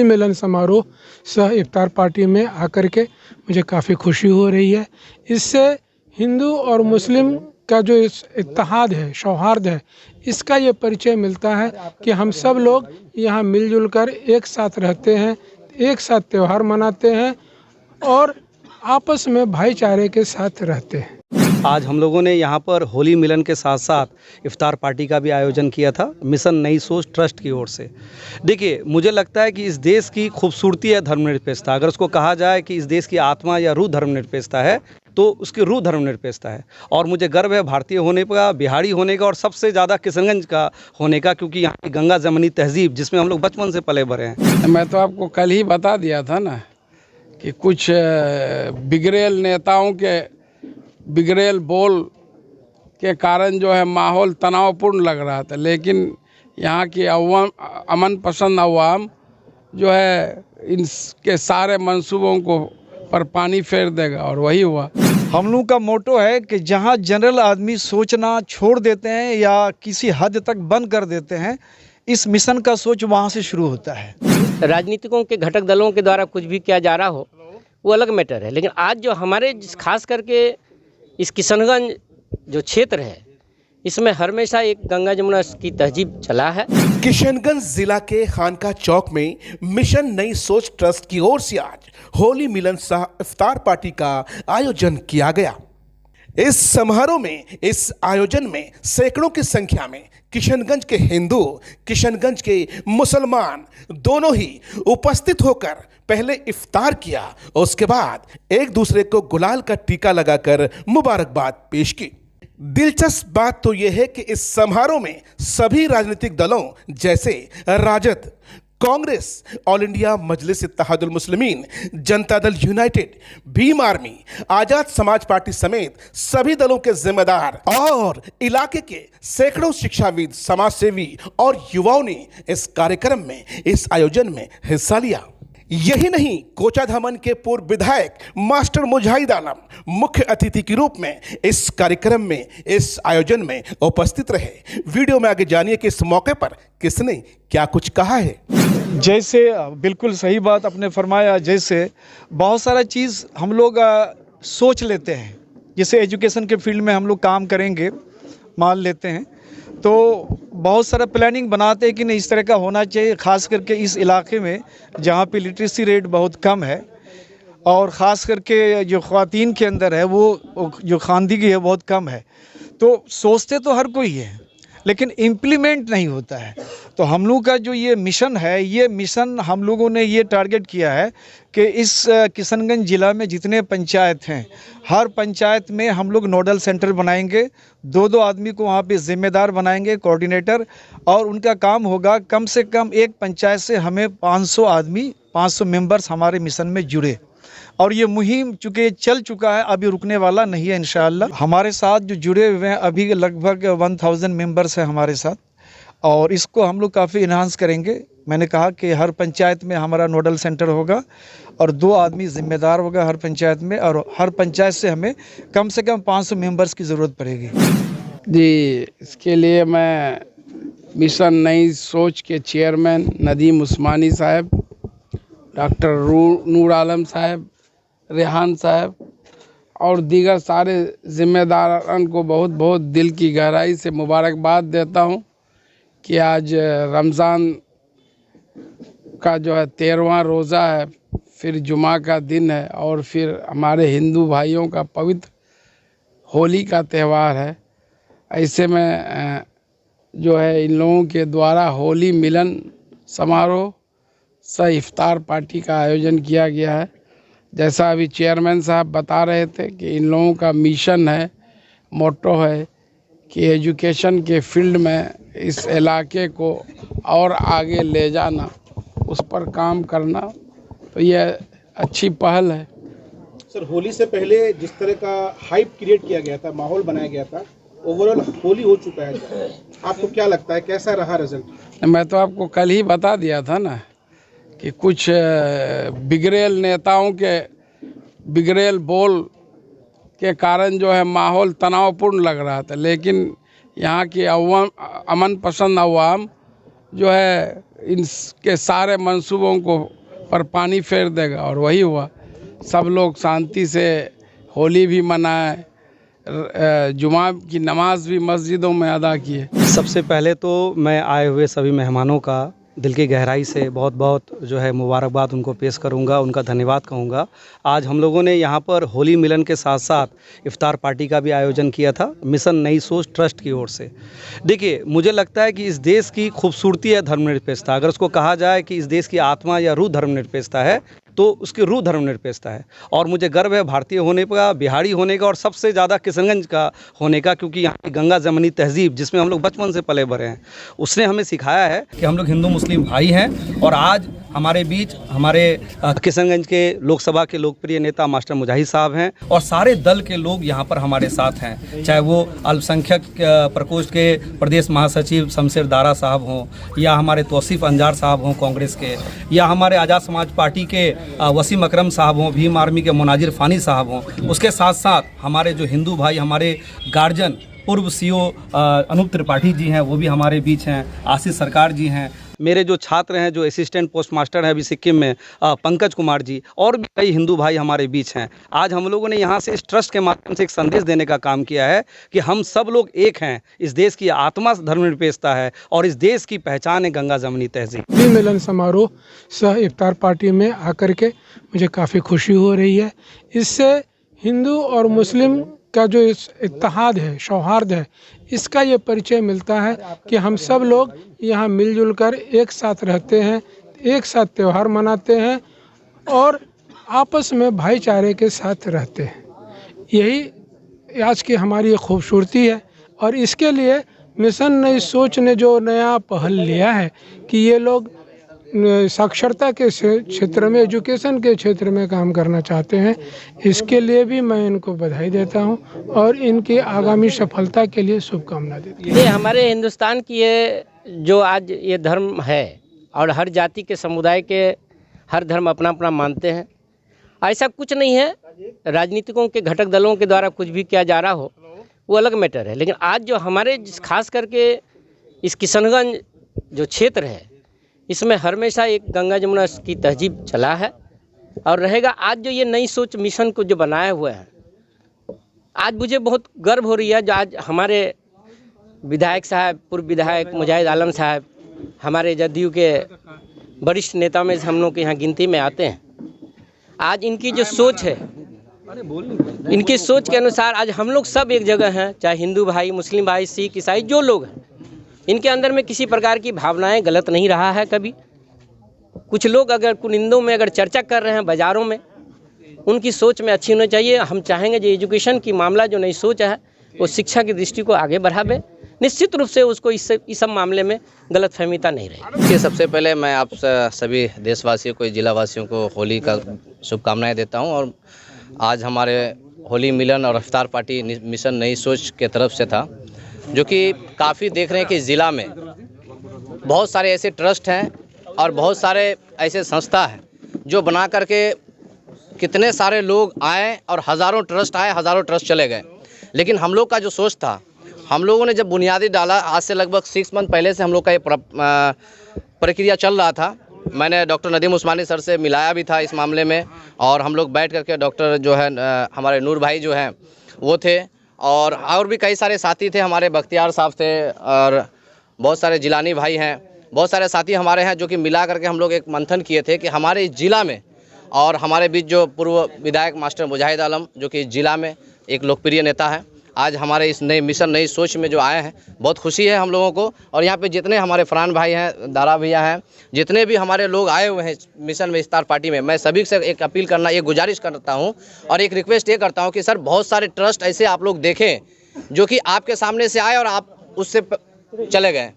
होली मिलन समारोह सह इफ्तार पार्टी में आकर के मुझे काफ़ी खुशी हो रही है। इससे हिंदू और मुस्लिम का जो इस इत्तेहाद है, सौहार्द है, इसका ये परिचय मिलता है कि हम सब लोग यहाँ मिलजुल कर एक साथ रहते हैं, एक साथ त्यौहार मनाते हैं और आपस में भाईचारे के साथ रहते हैं। आज हम लोगों ने यहाँ पर होली मिलन के साथ साथ इफ्तार पार्टी का भी आयोजन किया था मिशन नई सोच ट्रस्ट की ओर से। देखिए, मुझे लगता है कि इस देश की खूबसूरती है धर्मनिरपेक्षता। अगर उसको कहा जाए कि इस देश की आत्मा या रूह धर्मनिरपेक्षता है तो उसकी रूह धर्मनिरपेक्षता है। और मुझे गर्व है भारतीय होने का, बिहारी होने का और सबसे ज़्यादा किशनगंज का होने का, क्योंकि यहाँ की गंगा जमनी तहजीब जिसमें हम लोग बचपन से पले बढ़े हैं। मैं तो आपको कल ही बता दिया था ना कि कुछ बिगड़ेल नेताओं के बिगड़ेल बोल के कारण जो है माहौल तनावपूर्ण लग रहा था, लेकिन यहाँ की अमन पसंद अवाम जो है इनके सारे मंसूबों को पर पानी फेर देगा और वही हुआ। हम लोग का मोटो है कि जहाँ जनरल आदमी सोचना छोड़ देते हैं या किसी हद तक बंद कर देते हैं, इस मिशन का सोच वहाँ से शुरू होता है। राजनीतिकों के घटक दलों के द्वारा कुछ भी किया जा रहा हो वो अलग मैटर है, लेकिन आज जो हमारे खास करके इस किशनगंज जो क्षेत्र है इसमें हमेशा एक गंगा जमुना की तहजीब चला है। किशनगंज जिला के खानका चौक में मिशन नई सोच ट्रस्ट की ओर से आज होली मिलन सह इफ्तार पार्टी का आयोजन किया गया। इस समारोह में, इस आयोजन में सैकड़ों की संख्या में किशनगंज के हिंदू, किशनगंज के मुसलमान दोनों ही उपस्थित होकर पहले इफ्तार किया और उसके बाद एक दूसरे को गुलाल का टीका लगाकर मुबारकबाद पेश की। दिलचस्प बात तो यह है कि इस समारोह में सभी राजनीतिक दलों जैसे राजद, कांग्रेस, ऑल इंडिया मजलिस Ittehadul Muslimeen, Janata Dal United, Bhim army, Azad Samaj party समेत सभी दलों के जिम्मेदार और इलाके के सैकड़ों शिक्षाविद, समाजसेवी और युवाओं ने इस कार्यक्रम में, इस आयोजन में हिस्सा लिया। यही नहीं, कोचाधामन के पूर्व विधायक मास्टर मुजाहिद आलम मुख्य अतिथि के रूप में इस कार्यक्रम में, इस आयोजन में उपस्थित रहे। वीडियो में आगे जानिए कि इस मौके पर किसने क्या कुछ कहा है। जैसे बिल्कुल सही बात आपने फरमाया, जैसे बहुत सारा चीज़ हम लोग सोच लेते हैं, जैसे एजुकेशन के फील्ड में हम लोग काम करेंगे मान लेते हैं तो बहुत सारा प्लानिंग बनाते हैं कि नहीं इस तरह का होना चाहिए, ख़ास करके इस इलाके में जहाँ पे लिटरेसी रेट बहुत कम है और ख़ास करके जो ख़वातीन के अंदर है वो जो खानदगी है बहुत कम है। तो सोचते तो हर कोई है लेकिन इम्प्लीमेंट नहीं होता है। तो हम लोग का जो ये मिशन है, ये मिशन हम लोगों ने ये टारगेट किया है कि इस किशनगंज ज़िला में जितने पंचायत हैं, हर पंचायत में हम लोग नोडल सेंटर बनाएंगे, 2-2 आदमी को वहाँ पे ज़िम्मेदार बनाएंगे, कोऑर्डिनेटर, और उनका काम होगा कम से कम एक पंचायत से हमें 500 आदमी, 500 मेंबर्स हमारे मिशन में जुड़े। और ये मुहिम चूँकि चल चुका है, अभी रुकने वाला नहीं है इंशाअल्लाह। हमारे साथ जो जुड़े हुए हैं अभी लगभग 1000 मेंबर्स हैं हमारे साथ और इसको हम लोग काफ़ी इन्हांस करेंगे। मैंने कहा कि हर पंचायत में हमारा नोडल सेंटर होगा और 2 आदमी ज़िम्मेदार होगा हर पंचायत में और हर पंचायत से हमें कम से कम 500 मेंबर्स की ज़रूरत पड़ेगी। जी, इसके लिए मैं मिशन नई सोच के चेयरमैन नदीम उस्मानी साहब, डॉक्टर नूर आलम साहब, रेहान साहब और दीगर सारे ज़िम्मेदारान को बहुत बहुत दिल की गहराई से मुबारकबाद देता हूं कि आज रमज़ान का जो है 13वां रोज़ा है, फिर जुमा का दिन है और फिर हमारे हिंदू भाइयों का पवित्र होली का त्यौहार है। ऐसे में जो है इन लोगों के द्वारा होली मिलन समारोह सह इफ्तार पार्टी का आयोजन किया गया है। जैसा अभी चेयरमैन साहब बता रहे थे कि इन लोगों का मिशन है, मोटो है कि एजुकेशन के फील्ड में इस इलाके को और आगे ले जाना, उस पर काम करना, तो यह अच्छी पहल है। सर, होली से पहले जिस तरह का हाइप क्रिएट किया गया था, माहौल बनाया गया था, ओवरऑल होली हो चुका है, आपको क्या लगता है कैसा रहा रिजल्ट? मैं तो आपको कल ही बता दिया था ना कि कुछ बिगड़ेल नेताओं के बिगड़ेल बोल के कारण जो है माहौल तनावपूर्ण लग रहा था, लेकिन यहाँ की अमन पसंद अवाम जो है इनके सारे मंसूबों को पर पानी फेर देगा, और वही हुआ। सब लोग शांति से होली भी मनाए, जुमा की नमाज भी मस्जिदों में अदा किए। सबसे पहले तो मैं आए हुए सभी मेहमानों का दिल की गहराई से बहुत बहुत जो है मुबारकबाद उनको पेश करूंगा, उनका धन्यवाद कहूंगा। आज हम लोगों ने यहाँ पर होली मिलन के साथ साथ इफ्तार पार्टी का भी आयोजन किया था मिशन नई सोच ट्रस्ट की ओर से। देखिए, मुझे लगता है कि इस देश की खूबसूरती है धर्मनिरपेक्षता। अगर उसको कहा जाए कि इस देश की आत्मा या रूह धर्मनिरपेक्षता है तो उसकी रूह धर्मनिरपेक्षता है। और मुझे गर्व है भारतीय होने का, बिहारी होने का और सबसे ज़्यादा किशनगंज का होने का, क्योंकि यहाँ की गंगा जमनी तहजीब जिसमें हम लोग बचपन से पले बड़े हैं, उसने हमें सिखाया है कि हम लोग हिंदू मुस्लिम भाई हैं। और आज हमारे बीच हमारे किशनगंज के लोकसभा के लोकप्रिय नेता मास्टर मुजाहिद साहब हैं और सारे दल के लोग यहाँ पर हमारे साथ हैं, चाहे वो अल्पसंख्यक प्रकोष्ठ के प्रदेश महासचिव शमशेर दारा साहब हों, या हमारे तौसीफ अंजार साहब हों कांग्रेस के, या हमारे आज़ाद समाज पार्टी के वसीम अकरम साहब हों, भीम आर्मी के मुनाजिर फ़ानी साहब हों। उसके साथ साथ हमारे जो हिंदू भाई, हमारे गार्जियन पूर्व सीओ अनूप त्रिपाठी जी हैं, वो भी हमारे बीच हैं, आशीष सरकार जी हैं, मेरे जो छात्र हैं, जो असिस्टेंट पोस्ट मास्टर हैं अभी सिक्किम में, पंकज कुमार जी, और भी कई हिंदू भाई हमारे बीच हैं। आज हम लोगों ने यहाँ से इस ट्रस्ट के माध्यम से एक संदेश देने का काम किया है कि हम सब लोग एक हैं। इस देश की आत्मा धर्मनिरपेक्षता है और इस देश की पहचान है गंगा जमनी तहजीब। होली मिलन समारोह सह इफ्तार पार्टी में आकर के मुझे काफ़ी खुशी हो रही है। इससे हिंदू और मुस्लिम का जो इत्तेहाद है, सौहार्द है, इसका ये परिचय मिलता है कि हम सब लोग यहाँ मिलजुल कर एक साथ रहते हैं, एक साथ त्यौहार मनाते हैं और आपस में भाईचारे के साथ रहते हैं। यही आज की हमारी खूबसूरती है। और इसके लिए मिशन नई सोच ने जो नया पहल लिया है कि ये लोग साक्षरता के क्षेत्र में, एजुकेशन के क्षेत्र में काम करना चाहते हैं, इसके लिए भी मैं इनको बधाई देता हूं और इनकी आगामी सफलता के लिए शुभकामना देता हूं। ये हमारे हिंदुस्तान की ये जो आज ये धर्म है और हर जाति के समुदाय के हर धर्म अपना अपना मानते हैं, ऐसा कुछ नहीं है। राजनीतिकों के घटक दलों के द्वारा कुछ भी किया जा रहा हो वो अलग मैटर है, लेकिन आज जो हमारे खास करके इस किशनगंज जो क्षेत्र है, इसमें हमेशा एक गंगा जमुना की तहजीब चला है और रहेगा। आज जो ये नई सोच मिशन को जो बनाए हुए हैं, आज मुझे बहुत गर्व हो रही है। जो आज हमारे विधायक साहब, पूर्व विधायक मुजाहिद आलम साहब, हमारे जदयू के वरिष्ठ नेता में हम लोग के यहाँ गिनती में आते हैं। आज इनकी जो सोच है, इनकी सोच के अनुसार आज हम लोग सब एक जगह हैं, चाहे हिंदू भाई, मुस्लिम भाई, सिख, ईसाई, जो लोग हैं, इनके अंदर में किसी प्रकार की भावनाएं गलत नहीं रहा है कभी। कुछ लोग अगर कुनिंदों में अगर चर्चा कर रहे हैं बाज़ारों में, उनकी सोच में अच्छी होनी चाहिए। हम चाहेंगे जो एजुकेशन की मामला जो नई सोच है वो शिक्षा की दृष्टि को आगे बढ़ावे, निश्चित रूप से उसको इस सब मामले में गलतफहमीता नहीं रहेगी। सबसे पहले मैं आप सभी देशवासियों को, जिलावासियों को होली का शुभकामनाएं देता हूं। और आज हमारे होली मिलन और इफ्तार पार्टी मिशन नई सोच के तरफ से था, जो कि काफ़ी देख रहे हैं कि ज़िला में बहुत सारे ऐसे ट्रस्ट हैं और बहुत सारे ऐसे संस्था हैं जो बना करके कितने सारे लोग आए और हज़ारों ट्रस्ट आए, हज़ारों ट्रस्ट चले गए। लेकिन हम लोग का जो सोच था, हम लोगों ने जब बुनियादी डाला, आज से लगभग 6 मंथ पहले से हम लोग का ये प्रक्रिया चल रहा था। मैंने डॉक्टर नदीम उस्मानी सर से मिलाया भी था इस मामले में, और हम लोग बैठ करके डॉक्टर जो है हमारे नूर भाई जो हैं वो थे, और भी कई सारे साथी थे, हमारे बख्तियार साहब थे, और बहुत सारे जिलानी भाई हैं, बहुत सारे साथी हमारे हैं, जो कि मिला करके हम लोग एक मंथन किए थे कि हमारे ज़िला में, और हमारे बीच जो पूर्व विधायक मास्टर मुजाहिद आलम, जो कि ज़िला में एक लोकप्रिय नेता है, आज हमारे इस नए मिशन नई सोच में जो आए हैं, बहुत खुशी है हम लोगों को। और यहाँ पे जितने हमारे फरहान भाई हैं, दारा भैया हैं, जितने भी हमारे लोग आए हुए हैं मिशन में, इफ्तार पार्टी में, मैं सभी से एक अपील करना, एक गुजारिश करता हूँ और एक रिक्वेस्ट ये करता हूँ कि सर, बहुत सारे ट्रस्ट ऐसे आप लोग देखें जो कि आपके सामने से आए और आप उससे चले गए,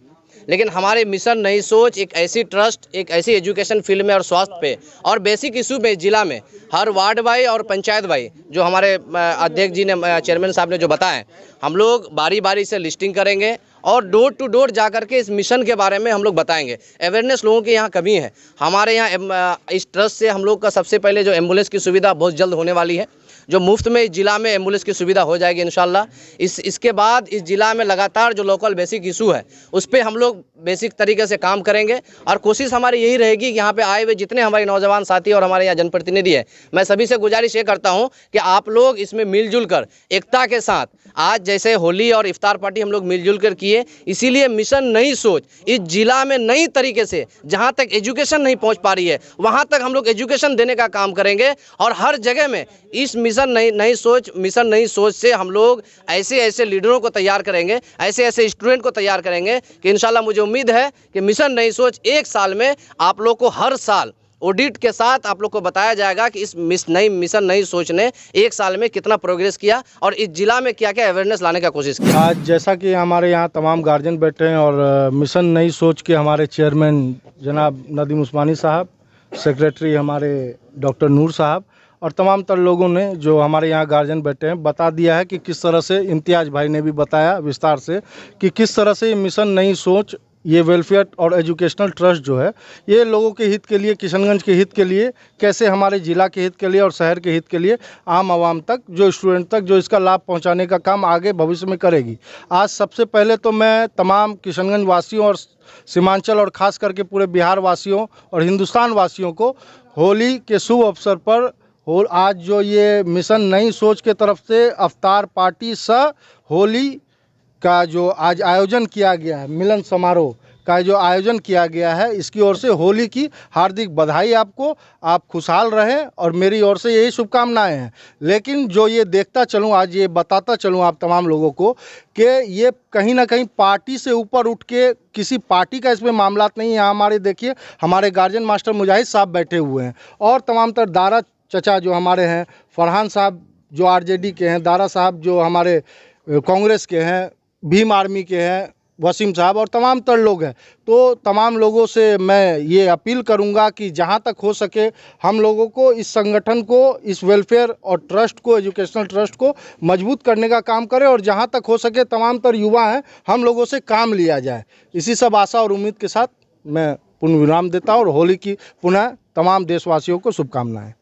लेकिन हमारे मिशन नई सोच एक ऐसी ट्रस्ट, एक ऐसी एजुकेशन फील्ड में और स्वास्थ्य पे और बेसिक इशू में जिला में हर वार्ड भाई और पंचायत भाई, जो हमारे अध्यक्ष जी ने, चेयरमैन साहब ने जो बताएं, हम लोग बारी बारी से लिस्टिंग करेंगे और डोर टू डोर जा करके इस मिशन के बारे में हम लोग बताएंगे। अवेयरनेस लोगों की यहाँ कमी है। हमारे यहाँ इस ट्रस्ट से हम लोग का सबसे पहले जो एम्बुलेंस की सुविधा बहुत जल्द होने वाली है, जो मुफ्त में इस ज़िला में एम्बुलेंस की सुविधा हो जाएगी इंशाल्लाह। इसके बाद इस ज़िला में लगातार जो लोकल बेसिक इशू है उस पर हम लोग बेसिक तरीके से काम करेंगे और कोशिश हमारी यही रहेगी कि यहाँ पे आए हुए जितने हमारे नौजवान साथी और हमारे यहाँ जनप्रतिनिधि है, मैं सभी से गुजारिश ये करता हूँ कि आप लोग इसमें मिलजुल कर एकता के साथ, आज जैसे होली और इफ्तार पार्टी हम लोग मिलजुल कर किए, इसीलिए मिशन नई सोच इस जिला में नई तरीके से जहाँ तक एजुकेशन नहीं पहुँच पा रही है वहाँ तक हम लोग एजुकेशन देने का काम करेंगे और हर जगह में इस मिशन नई सोच से हम लोग ऐसे ऐसे लीडरों को तैयार करेंगे, ऐसे ऐसे स्टूडेंट को तैयार करेंगे कि इंशाल्लाह मुझे उम्मीद है कि मिशन नई सोच एक साल में आप लोग को हर साल ऑडिट के साथ आप लोग को बताया जाएगा कि इस मिशन नई सोच ने एक साल में कितना प्रोग्रेस किया और इस जिला में क्या क्या अवेयरनेस लाने का कोशिश किया। आज जैसा कि हमारे यहाँ तमाम गार्जियन बैठे हैं और मिशन नई सोच के हमारे चेयरमैन जनाब नदीम उस्मानी साहब, सेक्रेटरी हमारे डॉक्टर नूर साहब और तमाम तर लोगों ने जो हमारे यहाँ गार्जियन बैठे हैं बता दिया है कि किस तरह से, इम्तियाज़ भाई ने भी बताया विस्तार से कि किस तरह से मिशन नई सोच, ये वेलफेयर और एजुकेशनल ट्रस्ट जो है ये लोगों के हित के लिए, किशनगंज के हित के लिए, कैसे हमारे ज़िला के हित के लिए और शहर के हित के लिए आम आवाम तक, जो स्टूडेंट तक, जो इसका लाभ पहुंचाने का काम आगे भविष्य में करेगी। आज सबसे पहले तो मैं तमाम किशनगंज वासियों और सीमांचल और ख़ास करके पूरे बिहार वासियों और हिंदुस्तान वासियों को होली के शुभ अवसर पर और आज जो ये मिशन नई सोच के तरफ से अफ्तार पार्टी सह होली का जो आज आयोजन किया गया है, मिलन समारोह का जो आयोजन किया गया है, इसकी ओर से होली की हार्दिक बधाई आपको। आप खुशहाल रहें और मेरी ओर से यही शुभकामनाएं हैं। लेकिन जो ये देखता चलूँ, आज ये बताता चलूँ आप तमाम लोगों को कि ये कहीं ना कहीं पार्टी से ऊपर उठ के, किसी पार्टी का इसमें मामला नहीं है। यहाँ हमारे देखिए हमारे गार्जियन मास्टर मुजाहिद साहब बैठे हुए हैं और तमाम तर दारा चचा जो हमारे हैं, फरहान साहब जो आरजेडी के हैं, दारा साहब जो हमारे कांग्रेस के हैं, भीम आर्मी के हैं, वसीम साहब और तमाम तर लोग हैं। तो तमाम लोगों से मैं ये अपील करूंगा कि जहां तक हो सके हम लोगों को इस संगठन को, इस वेलफेयर और ट्रस्ट को, एजुकेशनल ट्रस्ट को मजबूत करने का काम करें और जहां तक हो सके तमाम तर युवा हैं, हम लोगों से काम लिया जाए। इसी सब आशा और उम्मीद के साथ मैं पुनः विराम देता हूँ और होली की पुनः तमाम देशवासियों को शुभकामनाएं।